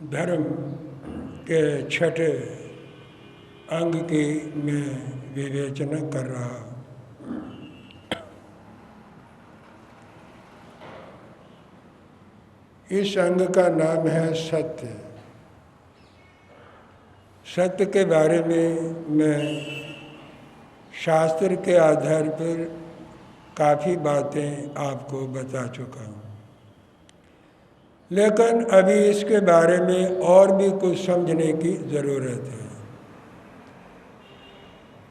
धर्म के छठे अंग की मैं विवेचना कर रहा हूँ। इस अंग का नाम है सत्य। सत्य के बारे में मैं शास्त्र के आधार पर काफ़ी बातें आपको बता चुका हूँ, लेकिन अभी इसके बारे में और भी कुछ समझने की ज़रूरत है।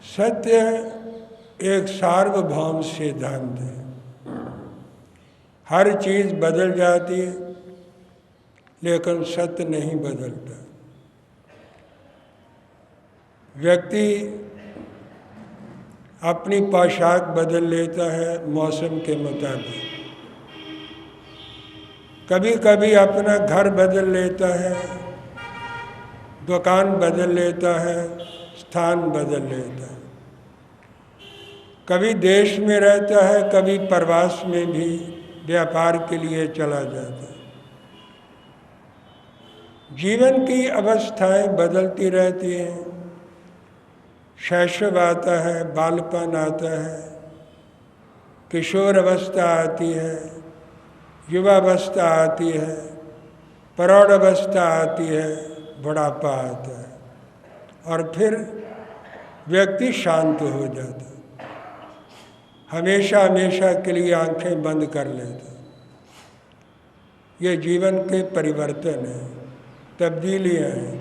सत्य एक सार्वभौम सिद्धांत है। हर चीज़ बदल जाती है, लेकिन सत्य नहीं बदलता। व्यक्ति अपनी पोशाक बदल लेता है मौसम के मुताबिक, कभी कभी अपना घर बदल लेता है, दुकान बदल लेता है, स्थान बदल लेता है। कभी देश में रहता है, कभी प्रवास में भी व्यापार के लिए चला जाता है। जीवन की अवस्थाएं बदलती रहती हैं। शैशव आता है, बालपन आता है, किशोर अवस्था आती है, युवावस्था आती है, प्रौढ़ अवस्था आती है, बुढ़ापा आता है और फिर व्यक्ति शांत हो जाता है। हमेशा हमेशा के लिए आंखें बंद कर लेता है। ये जीवन के परिवर्तन हैं, तब्दीलियाँ हैं।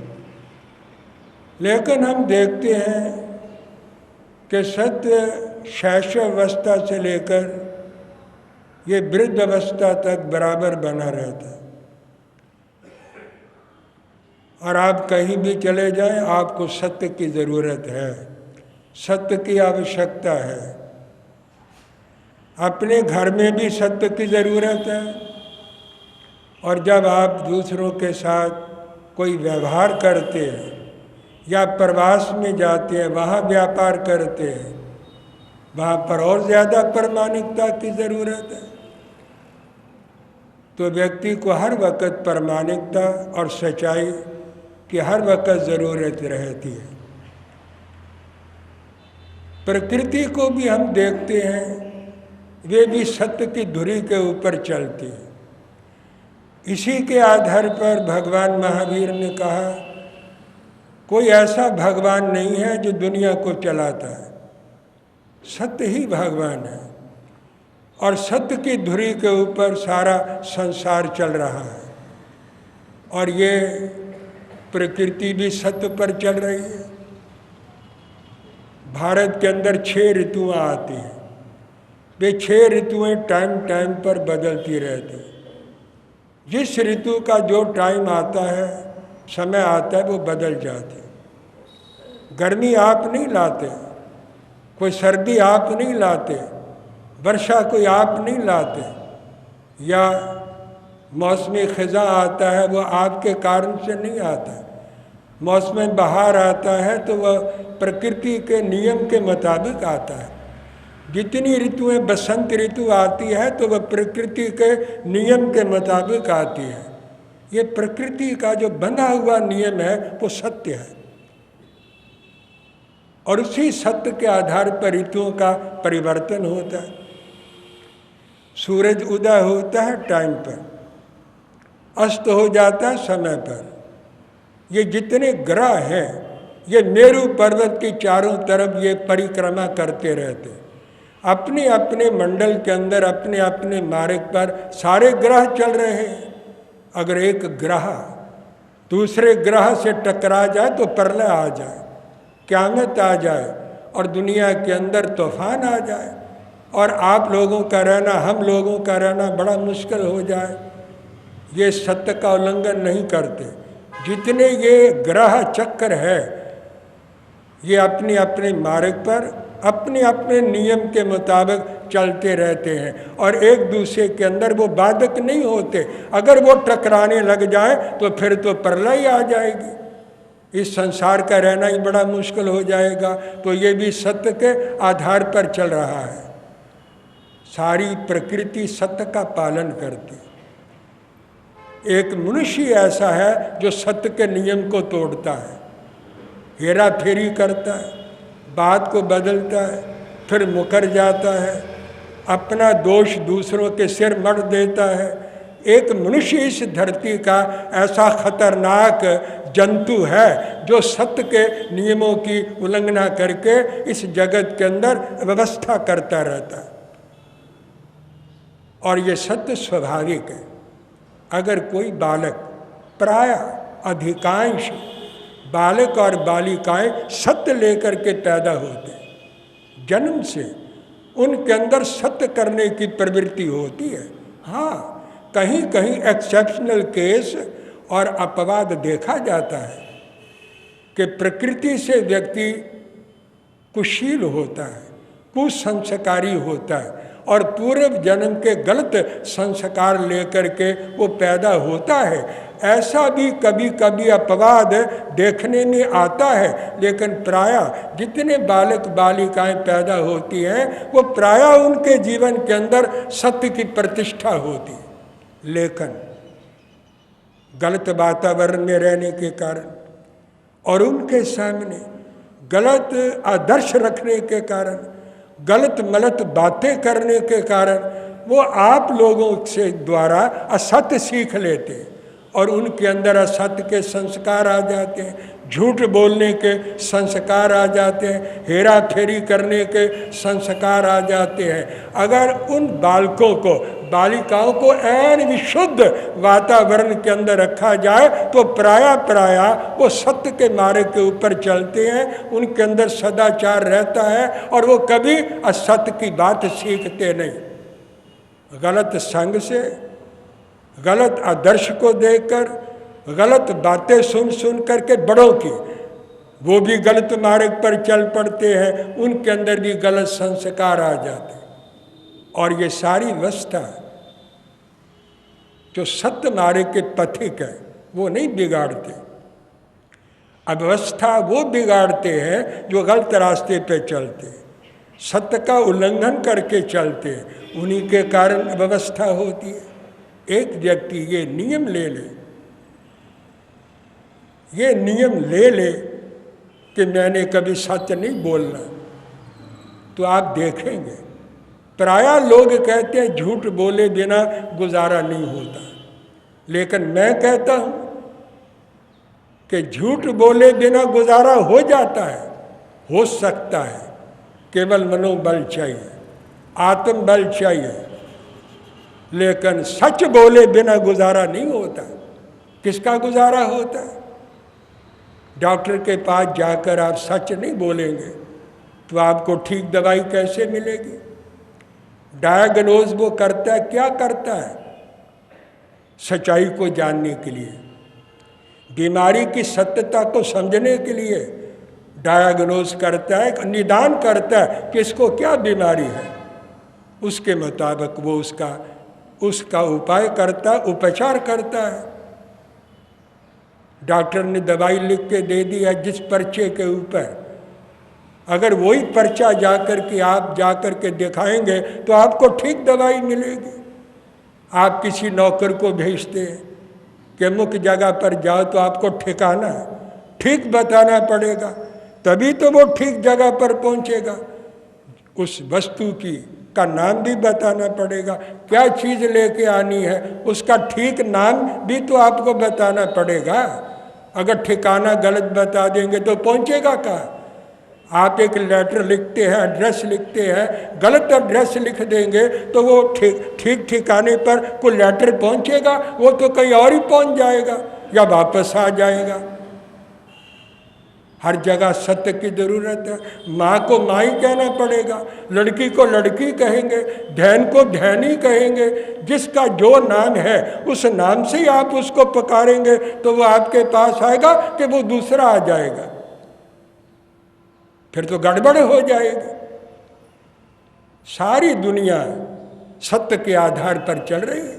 लेकिन हम देखते हैं कि सत्य शैशव अवस्था से लेकर ये वृद्ध अवस्था तक बराबर बना रहता है। और आप कहीं भी चले जाएं, आपको सत्य की ज़रूरत है, सत्य की आवश्यकता है। अपने घर में भी सत्य की ज़रूरत है, और जब आप दूसरों के साथ कोई व्यवहार करते हैं या प्रवास में जाते हैं, वहाँ व्यापार करते हैं, वहाँ पर और ज़्यादा प्रामाणिकता की ज़रूरत है। तो व्यक्ति को हर वक्त प्रामाणिकता और सच्चाई की हर वक्त ज़रूरत रहती है। प्रकृति को भी हम देखते हैं, वे भी सत्य की धुरी के ऊपर चलती है। इसी के आधार पर भगवान महावीर ने कहा, कोई ऐसा भगवान नहीं है जो दुनिया को चलाता है, सत्य ही भगवान है। और सत्य की धुरी के ऊपर सारा संसार चल रहा है, और ये प्रकृति भी सत्य पर चल रही है। भारत के अंदर 6 ऋतुएं आती हैं। वे 6 ऋतुएं टाइम टाइम पर बदलती रहती हैं। जिस ऋतु का जो टाइम आता है, समय आता है, वो बदल जाती है। गर्मी आप नहीं लाते, कोई सर्दी आप नहीं लाते, वर्षा कोई आप नहीं लाते, या मौसमी ख़ज़ा आता है वो आपके कारण से नहीं आता। मौसम बहार आता है तो वह प्रकृति के नियम के मुताबिक आता है। जितनी ऋतुएं बसंत ऋतु आती है तो वह प्रकृति के नियम के मुताबिक आती है। ये प्रकृति का जो बंधा हुआ नियम है वो सत्य है, और उसी सत्य के आधार पर ऋतुओं का परिवर्तन होता है। सूरज उदय होता है टाइम पर, अस्त हो जाता है समय पर। ये जितने ग्रह हैं, ये मेरू पर्वत की चारों तरफ ये परिक्रमा करते रहते हैं। अपने अपने मंडल के अंदर अपने अपने मार्ग पर सारे ग्रह चल रहे हैं। अगर एक ग्रह दूसरे ग्रह से टकरा जाए तो प्रलय आ जाए, क़यामत आ जाए, और दुनिया के अंदर तूफान आ जाए, और आप लोगों का रहना, हम लोगों का रहना बड़ा मुश्किल हो जाए। ये सत्य का उल्लंघन नहीं करते। जितने ये ग्रह चक्र है, ये अपने अपने मार्ग पर अपने अपने नियम के मुताबिक चलते रहते हैं, और एक दूसरे के अंदर वो बाधक नहीं होते। अगर वो टकराने लग जाए तो फिर तो प्रलय आ जाएगी, इस संसार का रहना ही बड़ा मुश्किल हो जाएगा। तो ये भी सत्य के आधार पर चल रहा है। सारी प्रकृति सत्य का पालन करती। एक मनुष्य ऐसा है जो सत्य के नियम को तोड़ता है, हेरा फेरी करता है, बात को बदलता है, फिर मुकर जाता है, अपना दोष दूसरों के सिर मढ़ देता है। एक मनुष्य इस धरती का ऐसा खतरनाक जंतु है जो सत्य के नियमों की उल्लंघना करके इस जगत के अंदर व्यवस्था करता रहता है। और ये सत्य स्वाभाविक है। अगर कोई बालक, प्राय अधिकांश बालक और बालिकाएं सत्य लेकर के पैदा होते हैं, जन्म से उनके अंदर सत्य करने की प्रवृत्ति होती है। हाँ, कहीं कहीं एक्सेप्शनल केस और अपवाद देखा जाता है कि प्रकृति से व्यक्ति कुशील होता है, कुसंस्कारी होता है और पूर्व जन्म के गलत संस्कार लेकर के वो पैदा होता है। ऐसा भी कभी कभी अपवाद देखने में आता है, लेकिन प्रायः जितने बालक बालिकाएं पैदा होती हैं वो प्रायः उनके जीवन के अंदर सत्य की प्रतिष्ठा होती है। लेकिन गलत वातावरण में रहने के कारण और उनके सामने गलत आदर्श रखने के कारण, गलत मलत बातें करने के कारण वो आप लोगों से द्वारा असत्य सीख लेते हैं और उनके अंदर असत्य के संस्कार आ जाते हैं, झूठ बोलने के संस्कार आ जाते हैं, हेरा फेरी करने के संस्कार आ जाते हैं। अगर उन बालकों को, बालिकाओं को ऐन विशुद्ध वातावरण के अंदर रखा जाए तो प्रायः वो सत्य के मार्ग के ऊपर चलते हैं, उनके अंदर सदाचार रहता है और वो कभी असत्य की बात सीखते नहीं। गलत संग से, गलत आदर्श को देखकर, गलत बातें सुन करके बड़ों की, वो भी गलत मार्ग पर चल पड़ते हैं, उनके अंदर भी गलत संस्कार आ जाते हैं। और ये सारी व्यवस्था जो सत्य मार्ग के पथिक है वो नहीं बिगाड़ते, अव्यवस्था वो बिगाड़ते हैं जो गलत रास्ते पे चलते हैं, सत्य का उल्लंघन करके चलते हैं, उन्हीं के कारण अव्यवस्था होती है। एक व्यक्ति ये नियम ले ले कि मैंने कभी सत्य नहीं बोलना, तो आप देखेंगे प्रायः लोग कहते हैं झूठ बोले बिना गुजारा नहीं होता, लेकिन मैं कहता हूँ कि झूठ बोले बिना गुजारा हो जाता है, हो सकता है, केवल मनोबल चाहिए, आत्मबल चाहिए, लेकिन सच बोले बिना गुजारा नहीं होता। किसका गुजारा होता है? डॉक्टर के पास जाकर आप सच नहीं बोलेंगे तो आपको ठीक दवाई कैसे मिलेगी? डायग्नोज वो करता है, क्या करता है? सच्चाई को जानने के लिए, बीमारी की सत्यता को समझने के लिए डायग्नोज करता है, निदान करता है कि इसको क्या बीमारी है, उसके मुताबिक वो उसका उपाय करता, उपचार करता है। डॉक्टर ने दवाई लिख के दे दी है जिस पर्चे के ऊपर, अगर वही पर्चा आप जाकर के दिखाएंगे तो आपको ठीक दवाई मिलेगी। आप किसी नौकर को भेजते हैं कि मुख्य जगह पर जाओ तो आपको ठिकाना ठीक बताना पड़ेगा, तभी तो वो ठीक जगह पर पहुंचेगा। उस वस्तु का नाम भी बताना पड़ेगा, क्या चीज़ लेके आनी है उसका ठीक नाम भी तो आपको बताना पड़ेगा। अगर ठिकाना गलत बता देंगे तो पहुंचेगा कहाँ? आप एक लेटर लिखते हैं, एड्रेस लिखते हैं, गलत एड्रेस लिख देंगे तो वो ठीक ठिकाने पर कोई लेटर पहुंचेगा? वो तो कहीं और ही पहुंच जाएगा या वापस आ जाएगा। हर जगह सत्य की ज़रूरत है। माँ को माँ ही कहना पड़ेगा, लड़की को लड़की कहेंगे, धैन को धैनी कहेंगे। जिसका जो नाम है उस नाम से ही आप उसको पुकारेंगे तो वो आपके पास आएगा कि वो दूसरा आ जाएगा, फिर तो गड़बड़ हो जाएगी। सारी दुनिया सत्य के आधार पर चल रही है।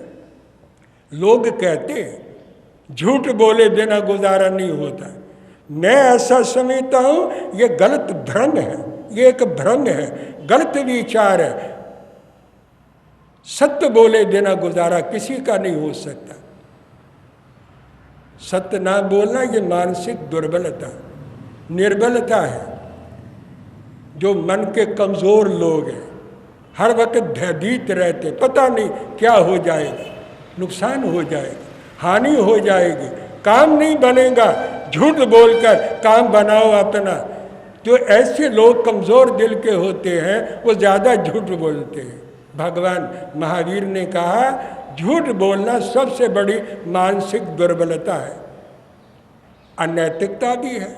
लोग कहते हैं झूठ बोले बिना गुजारा नहीं होता। मैं ऐसा समझता हूँ ये गलत भ्रम है, ये एक भ्रम है, गलत विचार है। सत्य बोले बिना गुजारा किसी का नहीं हो सकता। सत्य ना बोलना ये मानसिक दुर्बलता, निर्बलता है। जो मन के कमज़ोर लोग हैं, हर वक्त भयभीत रहते, पता नहीं क्या हो जाएगा, नुकसान हो जाएगा, हानि हो जाएगी, काम नहीं बनेगा, झूठ बोलकर काम बनाओ अपना। जो ऐसे लोग कमज़ोर दिल के होते हैं वो ज़्यादा झूठ बोलते हैं। भगवान महावीर ने कहा झूठ बोलना सबसे बड़ी मानसिक दुर्बलता है, अनैतिकता भी है,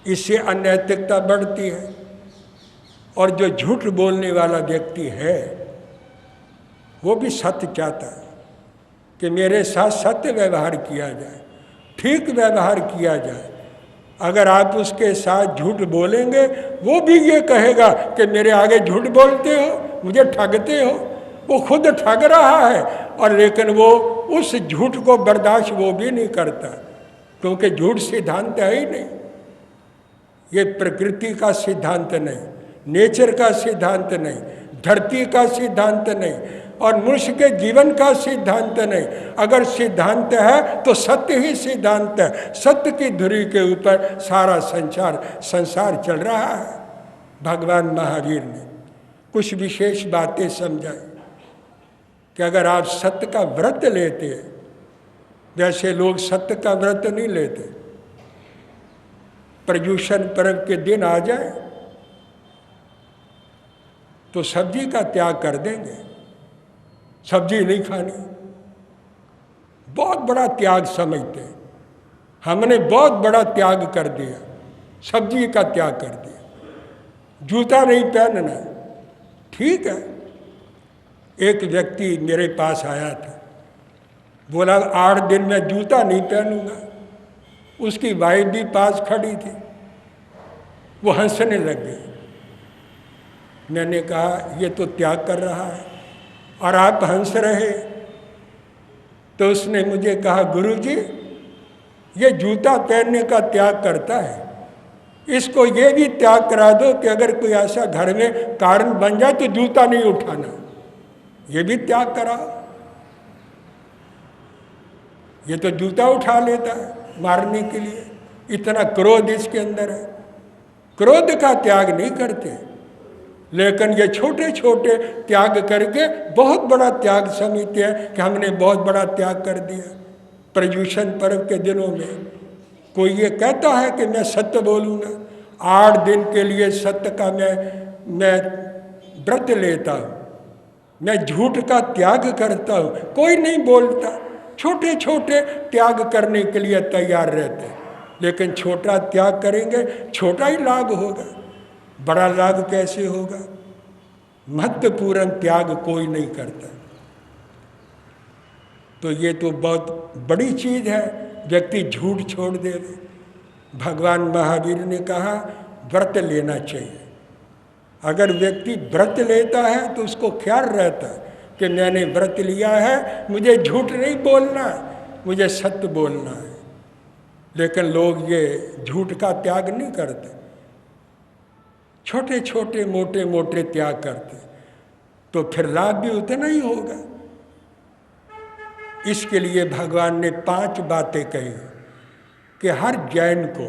इससे अनैतिकता बढ़ती है। और जो झूठ बोलने वाला व्यक्ति है वो भी सत्य चाहता है कि मेरे साथ सत्य व्यवहार किया जाए, ठीक व्यवहार किया जाए। अगर आप उसके साथ झूठ बोलेंगे वो भी ये कहेगा कि मेरे आगे झूठ बोलते हो, मुझे ठगते हो। वो खुद ठग रहा है और लेकिन वो उस झूठ को बर्दाश्त वो भी नहीं करता, क्योंकि झूठ सिद्धांत है ही नहीं। ये प्रकृति का सिद्धांत नहीं, नेचर का सिद्धांत नहीं, धरती का सिद्धांत नहीं और मनुष्य के जीवन का सिद्धांत नहीं। अगर सिद्धांत है तो सत्य ही सिद्धांत है। सत्य की धुरी के ऊपर सारा संसार चल रहा है। भगवान महावीर ने कुछ विशेष बातें समझाई कि अगर आप सत्य का व्रत लेते हैं, वैसे लोग सत्य का व्रत नहीं लेते। पर्युषण पर्व के दिन आ जाए तो सब्जी का त्याग कर देंगे, सब्जी नहीं खानी, बहुत बड़ा त्याग समझते हैं। हमने बहुत बड़ा त्याग कर दिया, सब्जी का त्याग कर दिया। जूता नहीं पहनना, ठीक है। एक व्यक्ति मेरे पास आया था, बोला 8 दिन में जूता नहीं पहनूंगा। उसकी वाइफ भी पास खड़ी थी, वो हंसने लग गई। मैंने कहा ये तो त्याग कर रहा है और आप हंस रहे। तो उसने मुझे कहा गुरुजी ये जूता पहनने का त्याग करता है, इसको ये भी त्याग करा दो कि अगर कोई ऐसा घर में कारण बन जाए तो जूता नहीं उठाना, ये भी त्याग कराओ। ये तो जूता उठा लेता है मारने के लिए, इतना क्रोध इसके अंदर है। क्रोध का त्याग नहीं करते, लेकिन ये छोटे छोटे त्याग करके बहुत बड़ा त्याग समझते हैं कि हमने बहुत बड़ा त्याग कर दिया। पर्युषण पर्व के दिनों में कोई ये कहता है कि मैं सत्य बोलूँगा, 8 दिन के लिए सत्य का मैं व्रत लेता हूँ, मैं झूठ का त्याग करता हूँ, कोई नहीं बोलता। छोटे छोटे त्याग करने के लिए तैयार रहते हैं, लेकिन छोटा त्याग करेंगे छोटा ही लाभ होगा, बड़ा लाभ कैसे होगा। महत्वपूर्ण त्याग कोई नहीं करता। तो ये तो बहुत बड़ी चीज़ है, व्यक्ति झूठ छोड़ दे। भगवान महावीर ने कहा व्रत लेना चाहिए। अगर व्यक्ति व्रत लेता है तो उसको ख्याल रहता है कि मैंने व्रत लिया है, मुझे झूठ नहीं बोलना, मुझे सत्य बोलना है। लेकिन लोग ये झूठ का त्याग नहीं करते, छोटे छोटे मोटे मोटे त्याग करते, तो फिर लाभ भी उतना ही होगा। इसके लिए भगवान ने 5 बातें कही कि हर जैन को,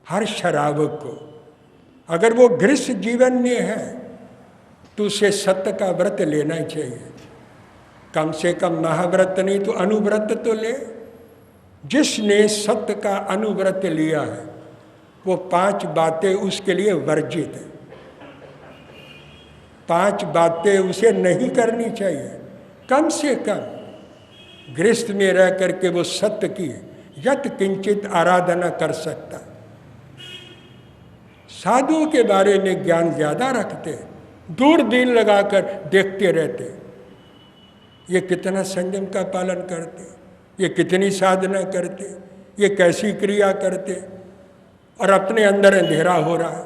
हर शराबक को, अगर वो गृहस्थ जीवन में है तो उसे सत्य का व्रत लेना ही चाहिए। कम से कम महाव्रत नहीं तो अनुव्रत तो ले। जिसने सत्य का अनुव्रत लिया है वो 5 बातें उसके लिए वर्जित है। 5 बातें उसे नहीं करनी चाहिए। कम से कम गृहस्थ में रह करके वो सत्य की यत किंचित आराधना कर सकता। साधुओं के बारे में ज्ञान ज़्यादा रखते, दूरबीन लगाकर देखते रहते, ये कितना संयम का पालन करते, ये कितनी साधना करते, ये कैसी क्रिया करते, और अपने अंदर अंधेरा हो रहा है।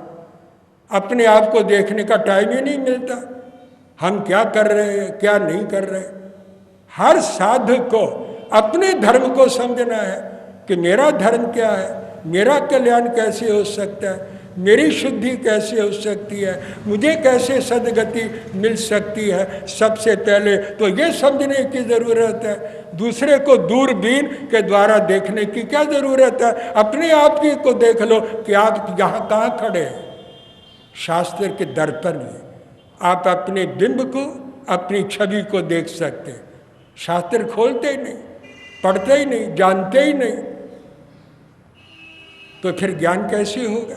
अपने आप को देखने का टाइम ही नहीं मिलता, हम क्या कर रहे हैं क्या नहीं कर रहे। हर साधक को अपने धर्म को समझना है कि मेरा धर्म क्या है, मेरा कल्याण कैसे हो सकता है। मेरी शुद्धि कैसे हो सकती है, मुझे कैसे सदगति मिल सकती है। सबसे पहले तो ये समझने की ज़रूरत है, दूसरे को दूरबीन के द्वारा देखने की क्या ज़रूरत है। अपने आप ही को देख लो कि आप यहाँ कहाँ खड़े हैं। शास्त्र के दर्पण में आप अपने बिंब को, अपनी छवि को देख सकते। शास्त्र खोलते ही नहीं, पढ़ते ही नहीं, जानते ही नहीं, तो फिर ज्ञान कैसे होगा।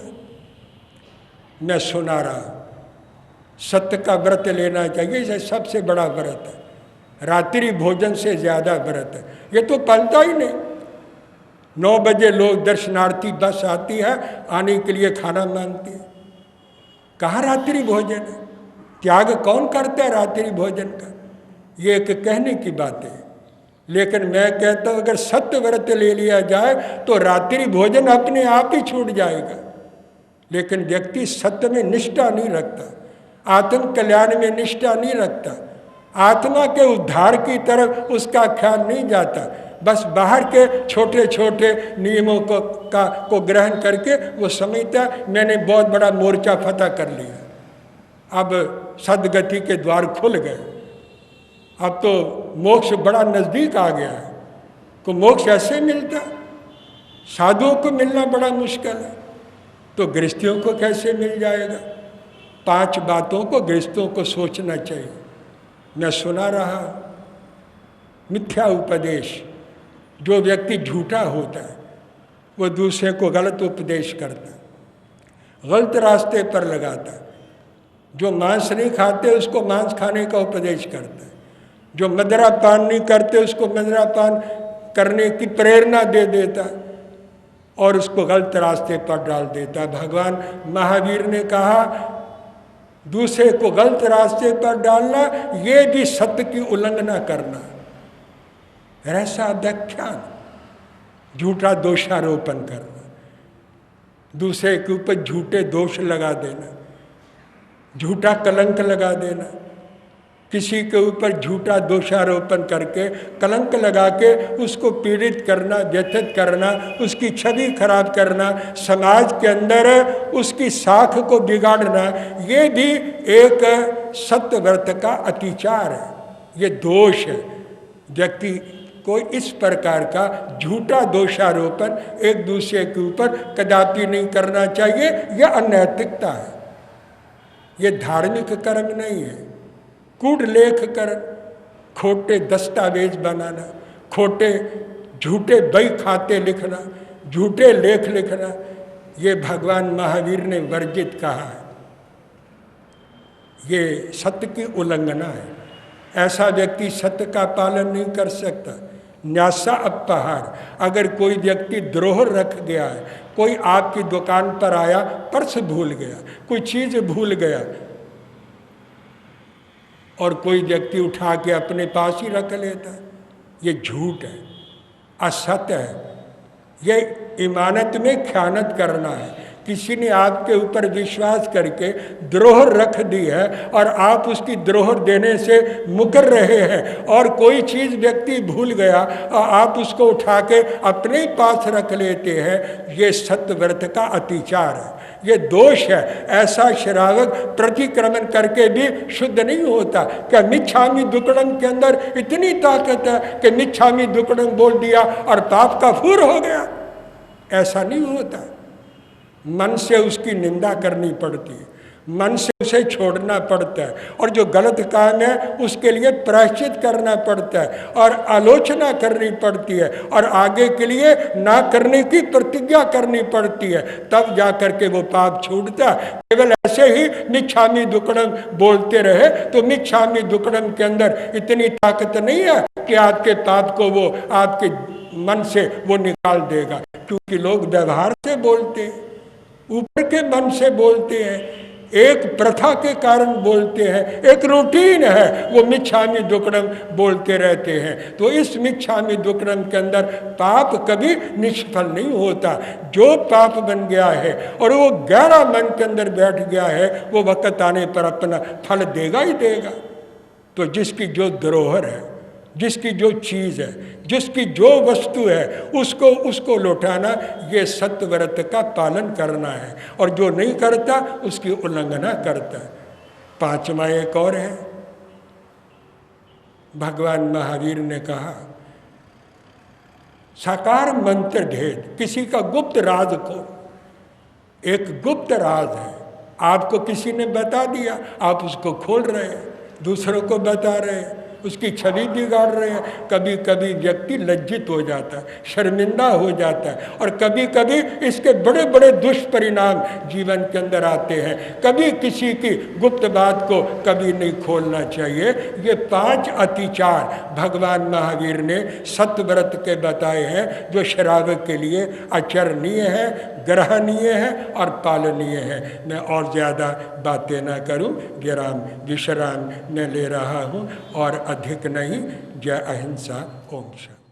मैं सुना रहा सत्य का व्रत लेना चाहिए, ये सबसे बड़ा व्रत है। रात्रि भोजन से ज़्यादा व्रत है, ये तो पलता ही नहीं। 9 बजे लोग दर्शनार्थी बस आती है, आने के लिए खाना मांगती है। कहाँ रात्रि भोजन है? त्याग कौन करता है रात्रि भोजन का? ये एक कहने की बात है, लेकिन मैं कहता हूँ अगर सत्य व्रत ले लिया जाए तो रात्रि भोजन अपने आप ही छूट जाएगा। लेकिन व्यक्ति सत्य में निष्ठा नहीं रखता, आत्म कल्याण में निष्ठा नहीं रखता, आत्मा के उद्धार की तरफ उसका ख्याल नहीं जाता। बस बाहर के छोटे छोटे नियमों को ग्रहण करके वो समझता मैंने बहुत बड़ा मोर्चा फतह कर लिया, अब सदगति के द्वार खुल गए, अब तो मोक्ष बड़ा नज़दीक आ गया है। को मोक्ष ऐसे मिलता, साधुओं को मिलना बड़ा मुश्किल है, तो गृहस्थियों को कैसे मिल जाएगा। 5 बातों को गृहस्थों को सोचना चाहिए। मैं सुना रहा मिथ्या उपदेश, जो व्यक्ति झूठा होता है वो दूसरे को गलत उपदेश करता है, गलत रास्ते पर लगाता है। जो मांस नहीं खाते उसको मांस खाने का उपदेश करता है, जो मदिरा पान नहीं करते उसको मदिरा पान करने की प्रेरणा दे देता है और उसको गलत रास्ते पर डाल देता है। भगवान महावीर ने कहा दूसरे को गलत रास्ते पर डालना ये भी सत्य की उल्लंघना करना। ऐसा व्याख्यान, झूठा दोषारोपण करना, दूसरे के ऊपर झूठे दोष लगा देना, झूठा कलंक लगा देना, किसी के ऊपर झूठा दोषारोपण करके कलंक लगा के उसको पीड़ित करना, व्यथित करना, उसकी छवि खराब करना, समाज के अंदर उसकी साख को बिगाड़ना, ये भी एक सत्य व्रत का अतिचार है, ये दोष है। व्यक्ति को इस प्रकार का झूठा दोषारोपण एक दूसरे के ऊपर कदापि नहीं करना चाहिए। यह अनैतिकता है, ये धार्मिक कर्म नहीं है। कूड़ लेख कर, खोटे दस्तावेज बनाना, खोटे झूठे बही खाते लिखना, झूठे लेख लिखना, ये भगवान महावीर ने वर्जित कहा है। ये सत्य की उल्लंघना है। ऐसा व्यक्ति सत्य का पालन नहीं कर सकता। न्यासा अपहार, अगर कोई व्यक्ति द्रोह रख गया है, कोई आपकी दुकान पर आया, पर्स भूल गया, कोई चीज़ भूल गया और कोई व्यक्ति उठा के अपने पास ही रख लेता है, ये झूठ है, असत्य है, ये इमानत में ख़यानत करना है। किसी ने आपके ऊपर विश्वास करके द्रोह रख दी है और आप उसकी द्रोह देने से मुकर रहे हैं और कोई चीज़ व्यक्ति भूल गया और आप उसको उठा के अपने पास रख लेते हैं, ये सत्य व्रत का अतिचार है, ये दोष है। ऐसा श्रावक प्रतिक्रमण करके भी शुद्ध नहीं होता। क्या मिच्छामी दुक्कड़म के अंदर इतनी ताकत है कि मिच्छामी दुक्कड़म बोल दिया और पाप का फूर हो गया? ऐसा नहीं होता। मन से उसकी निंदा करनी पड़ती है, मन से उसे छोड़ना पड़ता है और जो गलत काम है उसके लिए प्रायश्चित करना पड़ता है और आलोचना करनी पड़ती है और आगे के लिए ना करने की प्रतिज्ञा करनी पड़ती है, तब जा कर के वो पाप छूटता है। केवल ऐसे ही मिच्छामी दुक्कड़म बोलते रहे तो मिच्छामी दुक्कड़म के अंदर इतनी ताकत नहीं है कि आपके पाप को वो आपके मन से वो निकाल देगा, क्योंकि लोग व्यवहार से बोलते हैं, ऊपर के मन से बोलते हैं, एक प्रथा के कारण बोलते हैं, एक रूटीन है, वो मिच्छामी दुक्कड़म बोलते रहते हैं। तो इस मिच्छामी दुक्कड़म के अंदर पाप कभी निष्फल नहीं होता। जो पाप बन गया है और वो गहरा मन के अंदर बैठ गया है, वो वक्त आने पर अपना फल देगा ही देगा। तो जिसकी जो धरोहर है जिसकी जो चीज़ है, जिसकी जो वस्तु है, उसको लौटाना, ये सत्यव्रत का पालन करना है। और जो नहीं करता उसकी उल्लंघना करता है। पांचवा एक और है, भगवान महावीर ने कहा, साकार मंत्र भेद, किसी का गुप्त राज को, एक गुप्त राज है, आपको किसी ने बता दिया, आप उसको खोल रहे हैं, दूसरों को बता रहे हैं, उसकी छवि बिगाड़ रहे हैं। कभी कभी व्यक्ति लज्जित हो जाता है, शर्मिंदा हो जाता है, और कभी कभी इसके बड़े बड़े दुष्परिणाम जीवन के अंदर आते हैं। कभी किसी की गुप्त बात को कभी नहीं खोलना चाहिए। ये 5 अतिचार भगवान महावीर ने सत्यव्रत के बताए हैं, जो श्रावक के लिए आचरणीय है, ग्रहणीय है और पालनीय है। मैं और ज़्यादा बातें ना करूं, विश्राम मैं ले रहा हूं और अधिक नहीं। जय अहिंसा। ओम शांति।